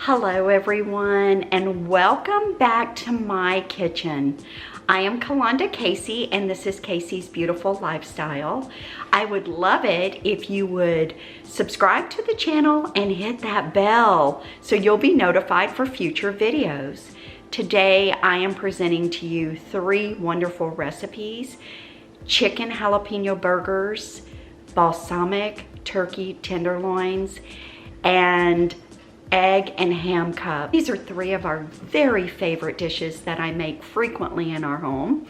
Hello everyone, and welcome back to my kitchen. I am Kalondia Casey, and this is Casey's Beautiful Lifestyle. I would love it if you would subscribe to the channel and hit that bell so you'll be notified for future videos. Today I am presenting to you 3 wonderful recipes: chicken jalapeno burgers, balsamic turkey tenderloins, and egg and ham cup. These are 3 of our very favorite dishes that I make frequently in our home.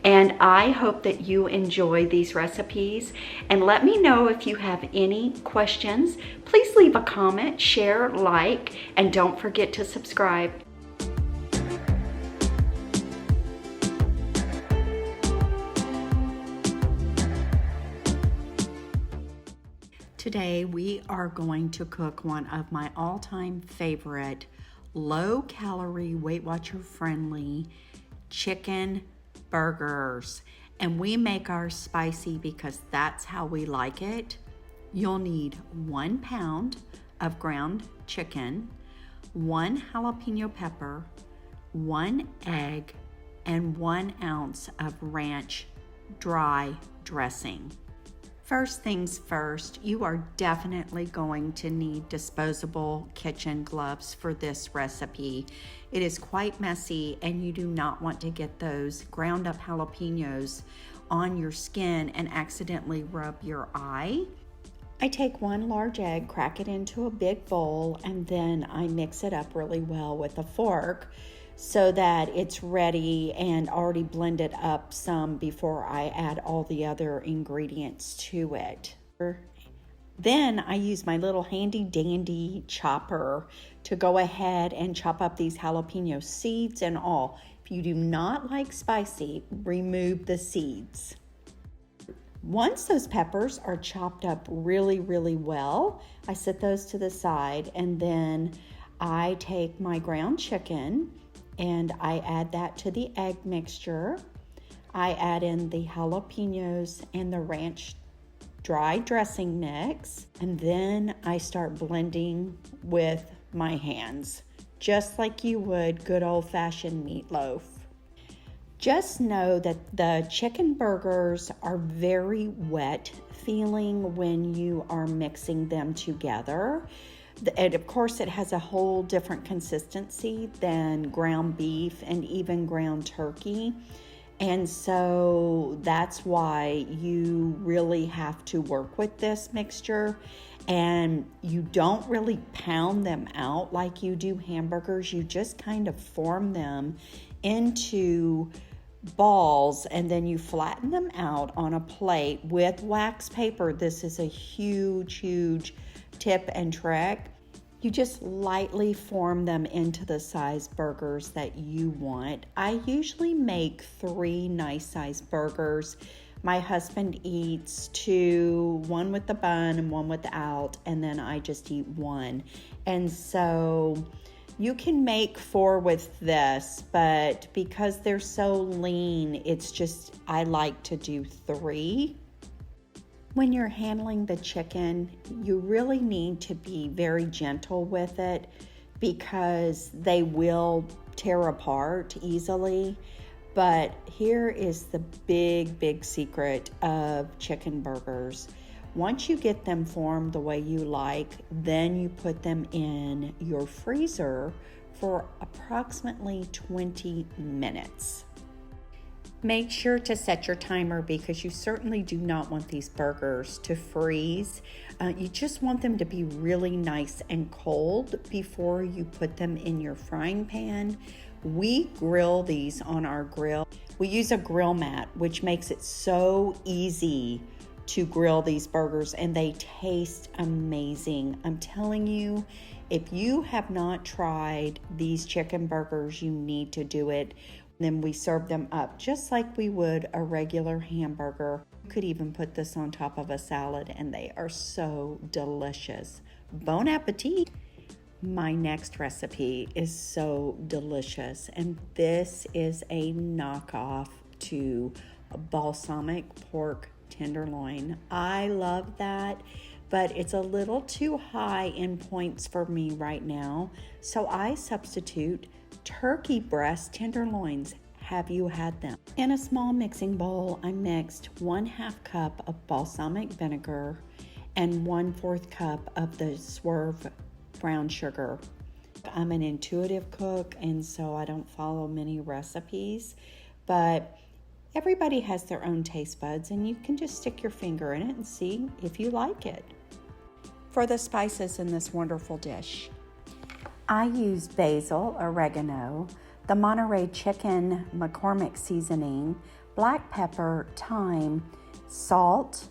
And I hope that you enjoy these recipes. And let me know if you have any questions. Please leave a comment, share, like, and don't forget to subscribe. Today we are going to cook one of my all-time favorite low-calorie, Weight Watcher friendly chicken burgers. And we make ours spicy because that's how we like it. You'll need 1 pound of ground chicken, 1 jalapeno pepper, 1 egg, and 1 ounce of ranch dry dressing. First things first, you are definitely going to need disposable kitchen gloves for this recipe. It is quite messy and you do not want to get those ground up jalapenos on your skin and accidentally rub your eye. I take 1 large egg, crack it into a big bowl, and then I mix it up really well with a fork so that it's ready and already blended up some before I add all the other ingredients to it. Then I use my little handy dandy chopper to go ahead and chop up these jalapeno seeds and all. If you do not like spicy, remove the seeds. Once those peppers are chopped up really well, I set those to the side, and then I take my ground chicken and I add that to the egg mixture. I add in the jalapenos and the ranch dry dressing mix, and then I start blending with my hands, just like you would good old-fashioned meatloaf. Just know that the chicken burgers are very wet feeling when you are mixing them together. And of course, it has a whole different consistency than ground beef and even ground turkey. And so that's why you really have to work with this mixture. And you don't really pound them out like you do hamburgers. You just kind of form them into balls, and then you flatten them out on a plate with wax paper. This is a huge tip and trick. You just lightly form them into the size burgers that you want. I usually make 3 nice size burgers. My husband eats 2, 1 with the bun and 1 without, and then I just eat 1. And so you can make 4 with this, but because they're so lean, it's just, I like to do 3. When you're handling the chicken, you really need to be very gentle with it because they will tear apart easily. But here is the big secret of chicken burgers. Once you get them formed the way you like, then you put them in your freezer for approximately 20 minutes. Make sure to set your timer because you certainly do not want these burgers to freeze. You just want them to be really nice and cold before you put them in your frying pan. We grill these on our grill. We use a grill mat, which makes it so easy to grill these burgers, and they taste amazing. I'm telling you, if you have not tried these chicken burgers, you need to do it. Then we serve them up just like we would a regular hamburger. You could even put this on top of a salad, and they are so delicious. Bon appetit! My next recipe is so delicious, and this is a knockoff to a balsamic pork tenderloin. I love that, but it's a little too high in points for me right now. So I substitute turkey breast tenderloins. Have you had them? In a small mixing bowl, I mixed 1/2 cup of balsamic vinegar and 1/4 cup of the Swerve brown sugar. I'm an intuitive cook, and so I don't follow many recipes, but everybody has their own taste buds, and you can just stick your finger in it and see if you like it. For the spices in this wonderful dish, I use basil, oregano, the Monterey chicken McCormick seasoning, black pepper, thyme, salt,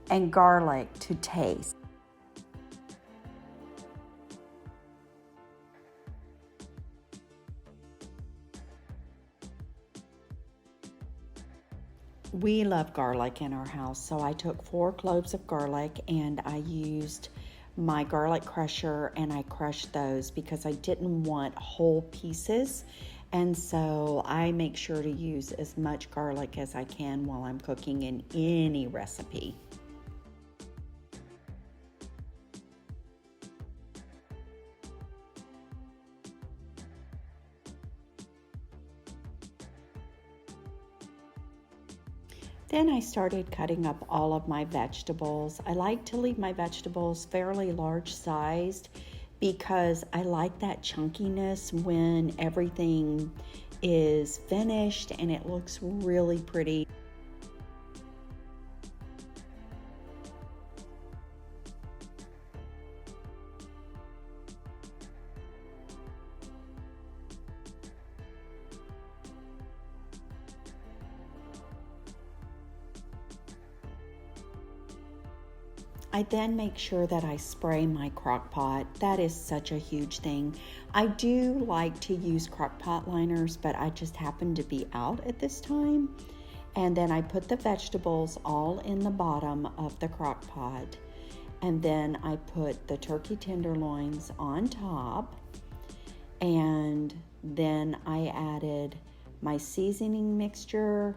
and garlic to taste. We love garlic in our house, so I took 4 cloves of garlic and I used my garlic crusher and I crushed those because I didn't want whole pieces. And so I make sure to use as much garlic as I can while I'm cooking in any recipe. Then I started cutting up all of my vegetables. I like to leave my vegetables fairly large sized because I like that chunkiness when everything is finished and it looks really pretty. I then make sure that I spray my crock pot. That is such a huge thing. I do like to use crock pot liners, but I just happen to be out at this time. And then I put the vegetables all in the bottom of the crock pot. And then I put the turkey tenderloins on top. And then I added my seasoning mixture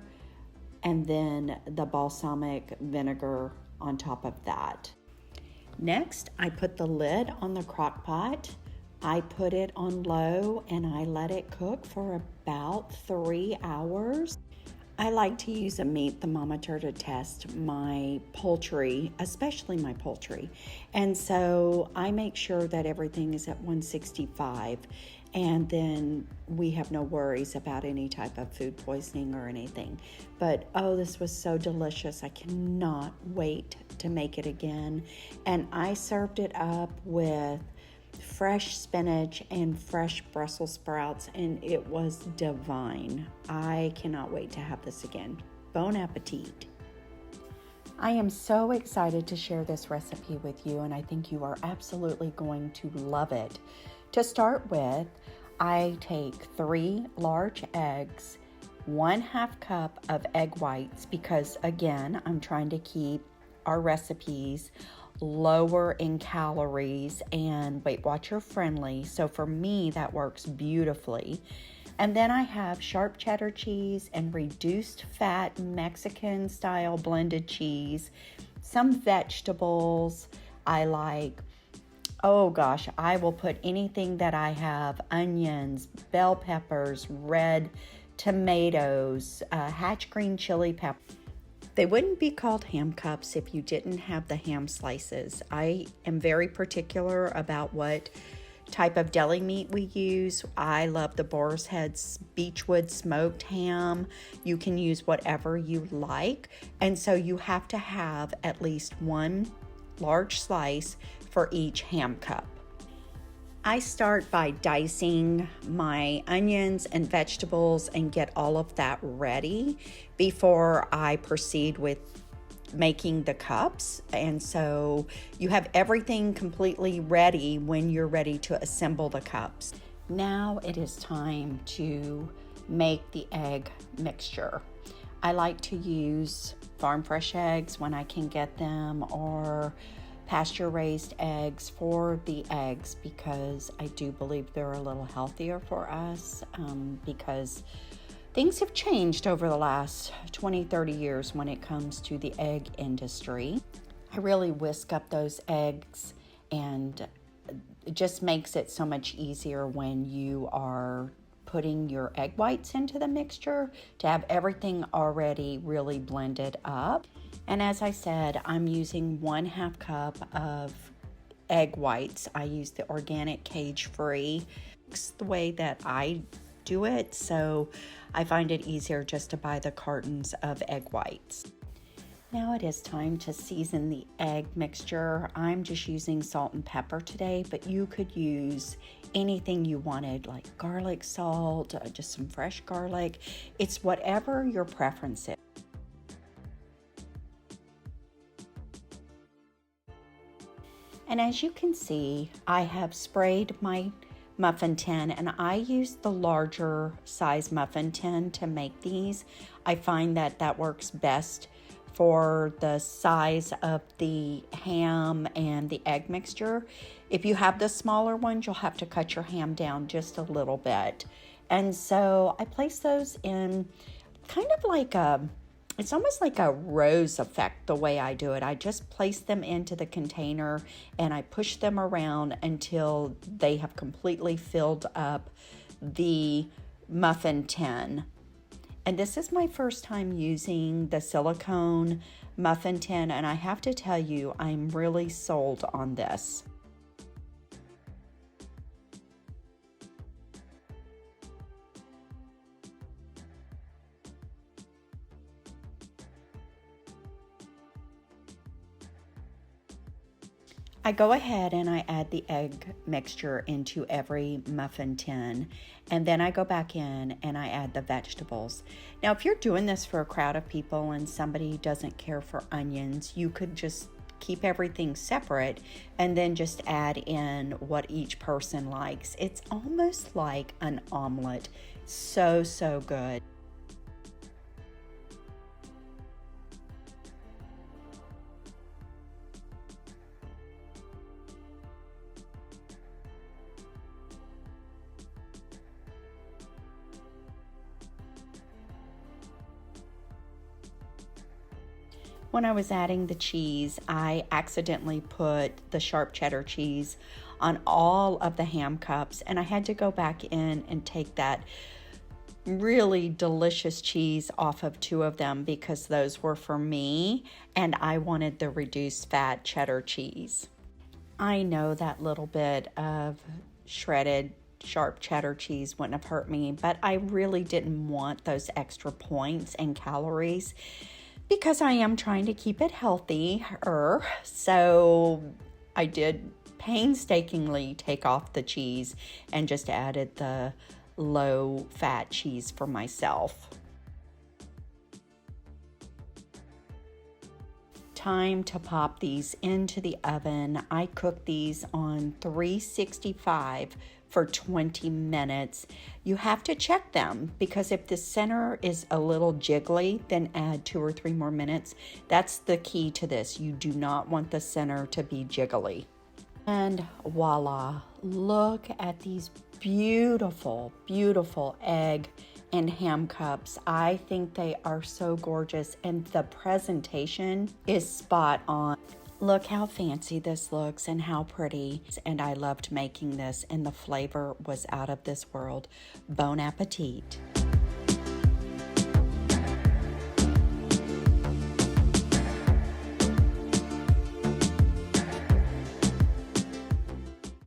and then the balsamic vinegar on top of that. Next, I put the lid on the crock pot. I put it on low and I let it cook for about 3 hours. I like to use a meat thermometer to test my poultry, especially my poultry. And so I make sure that everything is at 165, and then we have no worries about any type of food poisoning or anything. But oh, this was so delicious. I cannot wait to make it again. And I served it up with fresh spinach and fresh Brussels sprouts, and it was divine. I cannot wait to have this again. Bon appetit. I am so excited to share this recipe with you, and I think you are absolutely going to love it. To start with, I take 3 large eggs, 1/2 cup of egg whites, because again, I'm trying to keep our recipes lower in calories and Weight Watcher friendly. So for me, that works beautifully. And then I have sharp cheddar cheese and reduced fat Mexican style blended cheese, some vegetables. I like, oh gosh, I will put anything that I have: onions, bell peppers, red tomatoes, hatch green chili pepper. They wouldn't be called ham cups if you didn't have the ham slices. I am very particular about what type of deli meat we use. I love the Boar's Head Beechwood smoked ham. You can use whatever you like. And so you have to have at least 1 large slice for each ham cup. I start by dicing my onions and vegetables and get all of that ready before I proceed with making the cups. And so you have everything completely ready when you're ready to assemble the cups. Now it is time to make the egg mixture. I like to use farm fresh eggs when I can get them, or pasture raised eggs for the eggs, because I do believe they're a little healthier for us, because things have changed over the last 20-30 years when it comes to the egg industry. I really whisk up those eggs, and it just makes it so much easier when you are putting your egg whites into the mixture to have everything already really blended up. And as I said, I'm using 1/2 cup of egg whites. I use the organic cage-free. It's the way that I do it, so I find it easier just to buy the cartons of egg whites. Now it is time to season the egg mixture. I'm just using salt and pepper today, but you could use anything you wanted, like garlic salt, just some fresh garlic. It's whatever your preference is. And as you can see, I have sprayed my muffin tin, and I use the larger size muffin tin to make these. I find that that works best for the size of the ham and the egg mixture. If you have the smaller ones, you'll have to cut your ham down just a little bit. And so I place those in kind of like it's almost like a rose effect the way I do it. I just place them into the container and I push them around until they have completely filled up the muffin tin. And this is my first time using the silicone muffin tin, and I have to tell you, I'm really sold on this. I go ahead and I add the egg mixture into every muffin tin, and then I go back in and I add the vegetables. Now, if you're doing this for a crowd of people and somebody doesn't care for onions, you could just keep everything separate and then just add in what each person likes. It's almost like an omelet. So good. When I was adding the cheese, I accidentally put the sharp cheddar cheese on all of the ham cups, and I had to go back in and take that really delicious cheese off of 2 of them because those were for me, and I wanted the reduced fat cheddar cheese. I know that little bit of shredded sharp cheddar cheese wouldn't have hurt me, but I really didn't want those extra points and calories, because I am trying to keep it healthier. So I did painstakingly take off the cheese and just added the low fat cheese for myself. Time to pop these into the oven. I cook these on 365 for 20 minutes. You have to check them because if the center is a little jiggly, then add 2 or 3 more minutes. That's the key to this. You do not want the center to be jiggly. And voila, look at these beautiful, beautiful egg and ham cups. I think they are so gorgeous, and the presentation is spot on. Look how fancy this looks and how pretty. And I loved making this, and the flavor was out of this world. Bon appetit.